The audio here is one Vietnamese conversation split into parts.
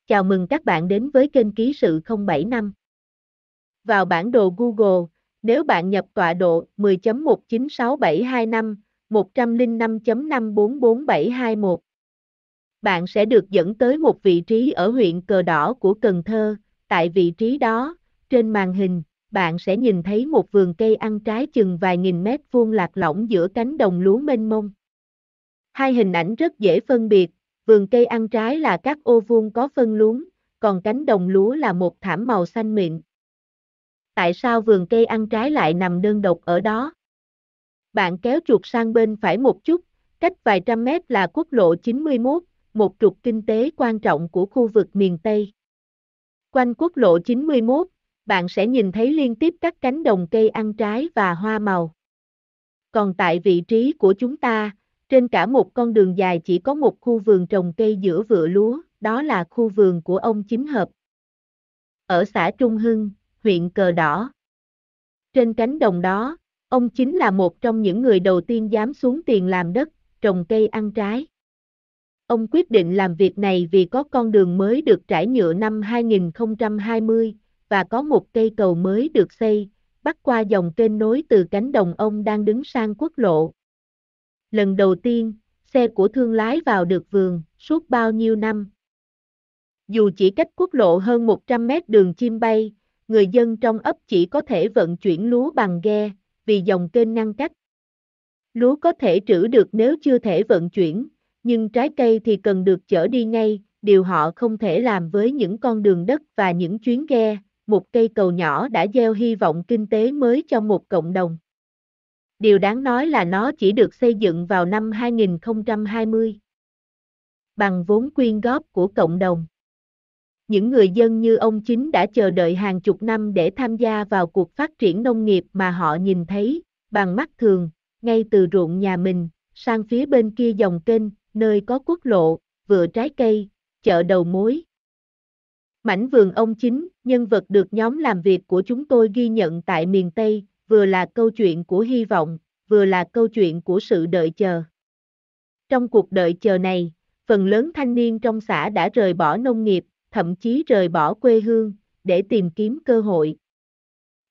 Chào mừng các bạn đến với kênh Ký sự 075. Vào bản đồ Google, nếu bạn nhập tọa độ 10.196725, 105.544721, bạn sẽ được dẫn tới một vị trí ở huyện Cờ Đỏ của Cần Thơ. Tại vị trí đó, trên màn hình, bạn sẽ nhìn thấy một vườn cây ăn trái chừng vài nghìn mét vuông lạc lõng giữa cánh đồng lúa mênh mông. Hai hình ảnh rất dễ phân biệt, vườn cây ăn trái là các ô vuông có phân luống, còn cánh đồng lúa là một thảm màu xanh mịn. Tại sao vườn cây ăn trái lại nằm đơn độc ở đó? Bạn kéo chuột sang bên phải một chút, cách vài trăm mét là quốc lộ 91, một trục kinh tế quan trọng của khu vực miền Tây. Quanh quốc lộ 91, bạn sẽ nhìn thấy liên tiếp các cánh đồng cây ăn trái và hoa màu. Còn tại vị trí của chúng ta, trên cả một con đường dài chỉ có một khu vườn trồng cây giữa vựa lúa, đó là khu vườn của ông Chính Hợp. Ở xã Trung Hưng, huyện Cờ Đỏ. Trên cánh đồng đó, ông Chính là một trong những người đầu tiên dám xuống tiền làm đất, trồng cây ăn trái. Ông quyết định làm việc này vì có con đường mới được trải nhựa năm 2020, và có một cây cầu mới được xây, bắc qua dòng kênh nối từ cánh đồng ông đang đứng sang quốc lộ. Lần đầu tiên, xe của thương lái vào được vườn, suốt bao nhiêu năm. Dù chỉ cách quốc lộ hơn 100 mét đường chim bay, người dân trong ấp chỉ có thể vận chuyển lúa bằng ghe, vì dòng kênh ngăn cách. Lúa có thể trữ được nếu chưa thể vận chuyển, nhưng trái cây thì cần được chở đi ngay, điều họ không thể làm với những con đường đất và những chuyến ghe. Một cây cầu nhỏ đã gieo hy vọng kinh tế mới cho một cộng đồng. Điều đáng nói là nó chỉ được xây dựng vào năm 2020. Bằng vốn quyên góp của cộng đồng. Những người dân như ông Chính đã chờ đợi hàng chục năm để tham gia vào cuộc phát triển nông nghiệp mà họ nhìn thấy, bằng mắt thường, ngay từ ruộng nhà mình, sang phía bên kia dòng kênh, nơi có quốc lộ, vựa trái cây, chợ đầu mối. Mảnh vườn ông Chính, nhân vật được nhóm làm việc của chúng tôi ghi nhận tại miền Tây, vừa là câu chuyện của hy vọng, vừa là câu chuyện của sự đợi chờ. Trong cuộc đợi chờ này, phần lớn thanh niên trong xã đã rời bỏ nông nghiệp, thậm chí rời bỏ quê hương, để tìm kiếm cơ hội.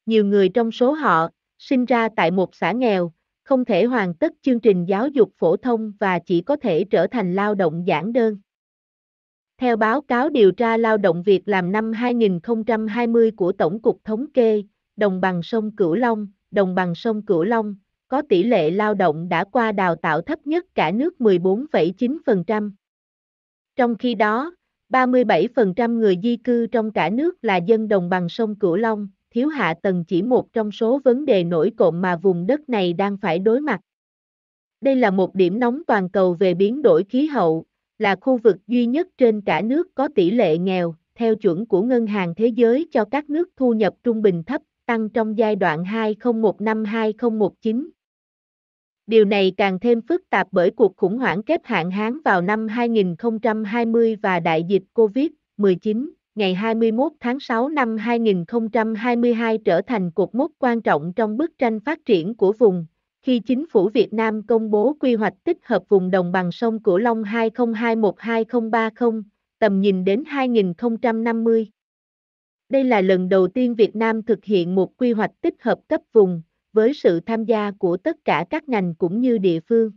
Nhiều người trong số họ, sinh ra tại một xã nghèo, không thể hoàn tất chương trình giáo dục phổ thông và chỉ có thể trở thành lao động giản đơn. Theo báo cáo điều tra lao động việc làm năm 2020 của Tổng cục Thống kê, đồng bằng sông Cửu Long, có tỷ lệ lao động đã qua đào tạo thấp nhất cả nước 14,9%. Trong khi đó, 37% người di cư trong cả nước là dân đồng bằng sông Cửu Long, thiếu hạ tầng chỉ một trong số vấn đề nổi cộm mà vùng đất này đang phải đối mặt. Đây là một điểm nóng toàn cầu về biến đổi khí hậu, là khu vực duy nhất trên cả nước có tỷ lệ nghèo, theo chuẩn của Ngân hàng Thế giới cho các nước thu nhập trung bình thấp, tăng trong giai đoạn 2015-2019. Điều này càng thêm phức tạp bởi cuộc khủng hoảng kép hạn hán vào năm 2020 và đại dịch COVID-19, ngày 21 tháng 6 năm 2022 trở thành cột mốc quan trọng trong bức tranh phát triển của vùng, khi chính phủ Việt Nam công bố quy hoạch tích hợp vùng đồng bằng sông Cửu Long 2021-2030, tầm nhìn đến 2050. Đây là lần đầu tiên Việt Nam thực hiện một quy hoạch tích hợp cấp vùng, với sự tham gia của tất cả các ngành cũng như địa phương.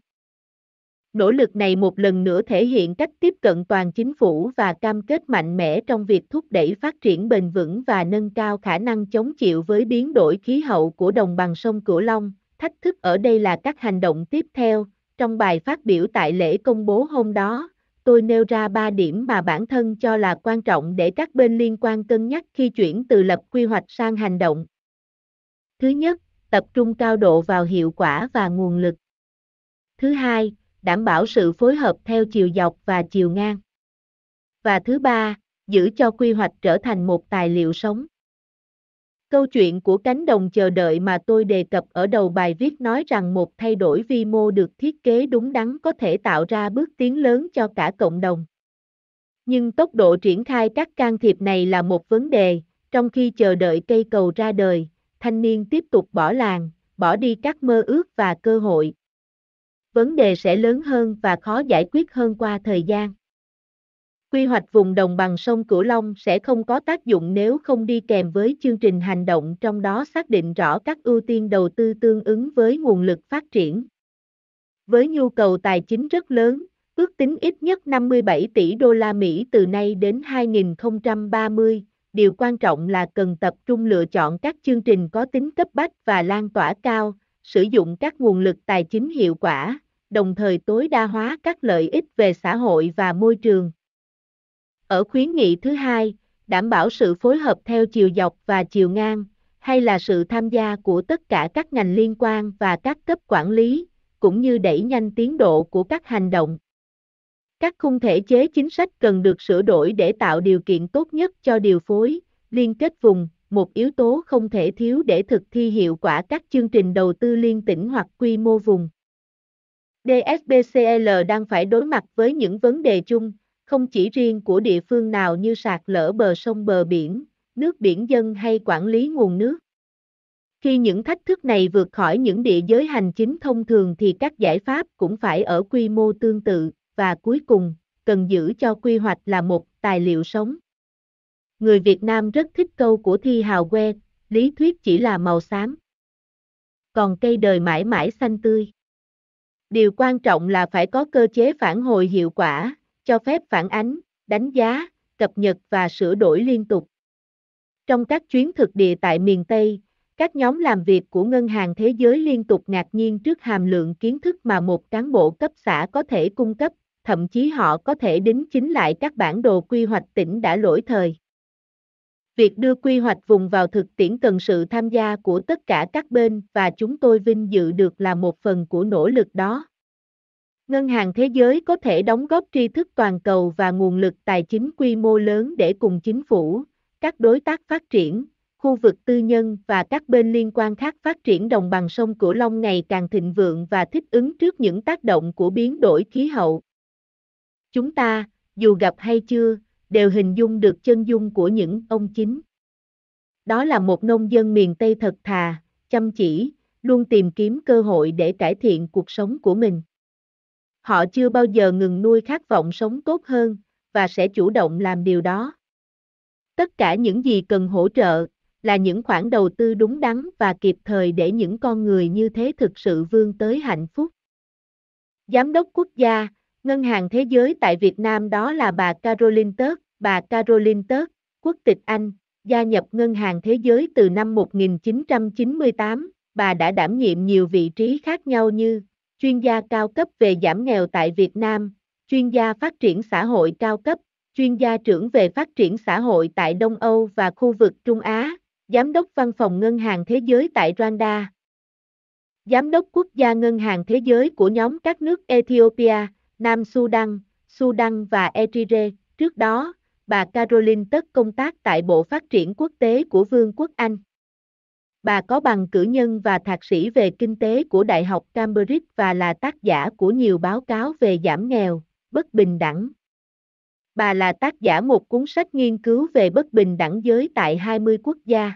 Nỗ lực này một lần nữa thể hiện cách tiếp cận toàn chính phủ và cam kết mạnh mẽ trong việc thúc đẩy phát triển bền vững và nâng cao khả năng chống chịu với biến đổi khí hậu của đồng bằng sông Cửu Long. Thách thức ở đây là các hành động tiếp theo. Trong bài phát biểu tại lễ công bố hôm đó, tôi nêu ra 3 điểm mà bản thân cho là quan trọng để các bên liên quan cân nhắc khi chuyển từ lập quy hoạch sang hành động. Thứ nhất, tập trung cao độ vào hiệu quả và nguồn lực. Thứ hai, đảm bảo sự phối hợp theo chiều dọc và chiều ngang. Và thứ ba, giữ cho quy hoạch trở thành một tài liệu sống. Câu chuyện của cánh đồng chờ đợi mà tôi đề cập ở đầu bài viết nói rằng một thay đổi vi mô được thiết kế đúng đắn có thể tạo ra bước tiến lớn cho cả cộng đồng. Nhưng tốc độ triển khai các can thiệp này là một vấn đề, trong khi chờ đợi cây cầu ra đời, thanh niên tiếp tục bỏ làng, bỏ đi các mơ ước và cơ hội. Vấn đề sẽ lớn hơn và khó giải quyết hơn qua thời gian. Quy hoạch vùng đồng bằng sông Cửu Long sẽ không có tác dụng nếu không đi kèm với chương trình hành động trong đó xác định rõ các ưu tiên đầu tư tương ứng với nguồn lực phát triển. Với nhu cầu tài chính rất lớn, ước tính ít nhất 57 tỷ đô la Mỹ từ nay đến 2030, điều quan trọng là cần tập trung lựa chọn các chương trình có tính cấp bách và lan tỏa cao, sử dụng các nguồn lực tài chính hiệu quả, đồng thời tối đa hóa các lợi ích về xã hội và môi trường. Ở khuyến nghị thứ hai, đảm bảo sự phối hợp theo chiều dọc và chiều ngang, hay là sự tham gia của tất cả các ngành liên quan và các cấp quản lý, cũng như đẩy nhanh tiến độ của các hành động. Các khung thể chế chính sách cần được sửa đổi để tạo điều kiện tốt nhất cho điều phối, liên kết vùng, một yếu tố không thể thiếu để thực thi hiệu quả các chương trình đầu tư liên tỉnh hoặc quy mô vùng. DSBCL đang phải đối mặt với những vấn đề chung, không chỉ riêng của địa phương nào như sạt lở bờ sông bờ biển, nước biển dâng hay quản lý nguồn nước. Khi những thách thức này vượt khỏi những địa giới hành chính thông thường thì các giải pháp cũng phải ở quy mô tương tự, và cuối cùng, cần giữ cho quy hoạch là một tài liệu sống. Người Việt Nam rất thích câu của Thi Hào Que, lý thuyết chỉ là màu xám, còn cây đời mãi mãi xanh tươi. Điều quan trọng là phải có cơ chế phản hồi hiệu quả, cho phép phản ánh, đánh giá, cập nhật và sửa đổi liên tục. Trong các chuyến thực địa tại miền Tây, các nhóm làm việc của Ngân hàng Thế giới liên tục ngạc nhiên trước hàm lượng kiến thức mà một cán bộ cấp xã có thể cung cấp, thậm chí họ có thể đính chính lại các bản đồ quy hoạch tỉnh đã lỗi thời. Việc đưa quy hoạch vùng vào thực tiễn cần sự tham gia của tất cả các bên và chúng tôi vinh dự được là một phần của nỗ lực đó. Ngân hàng Thế giới có thể đóng góp tri thức toàn cầu và nguồn lực tài chính quy mô lớn để cùng chính phủ, các đối tác phát triển, khu vực tư nhân và các bên liên quan khác phát triển đồng bằng sông Cửu Long ngày càng thịnh vượng và thích ứng trước những tác động của biến đổi khí hậu. Chúng ta, dù gặp hay chưa, đều hình dung được chân dung của những ông chính. Đó là một nông dân miền Tây thật thà, chăm chỉ, luôn tìm kiếm cơ hội để cải thiện cuộc sống của mình. Họ chưa bao giờ ngừng nuôi khát vọng sống tốt hơn, và sẽ chủ động làm điều đó. Tất cả những gì cần hỗ trợ, là những khoản đầu tư đúng đắn và kịp thời để những con người như thế thực sự vươn tới hạnh phúc. Giám đốc quốc gia, Ngân hàng Thế giới tại Việt Nam đó là bà Caroline Tớt. Bà Caroline Tớt, quốc tịch Anh, gia nhập Ngân hàng Thế giới từ năm 1998, bà đã đảm nhiệm nhiều vị trí khác nhau như chuyên gia cao cấp về giảm nghèo tại Việt Nam, chuyên gia phát triển xã hội cao cấp, chuyên gia trưởng về phát triển xã hội tại Đông Âu và khu vực Trung Á, giám đốc văn phòng Ngân hàng Thế giới tại Rwanda, giám đốc quốc gia Ngân hàng Thế giới của nhóm các nước Ethiopia, Nam Sudan, Sudan và Eritrea. Trước đó, bà Caroline Tớt công tác tại Bộ Phát triển Quốc tế của Vương quốc Anh. Bà có bằng cử nhân và thạc sĩ về kinh tế của Đại học Cambridge và là tác giả của nhiều báo cáo về giảm nghèo, bất bình đẳng. Bà là tác giả một cuốn sách nghiên cứu về bất bình đẳng giới tại 20 quốc gia.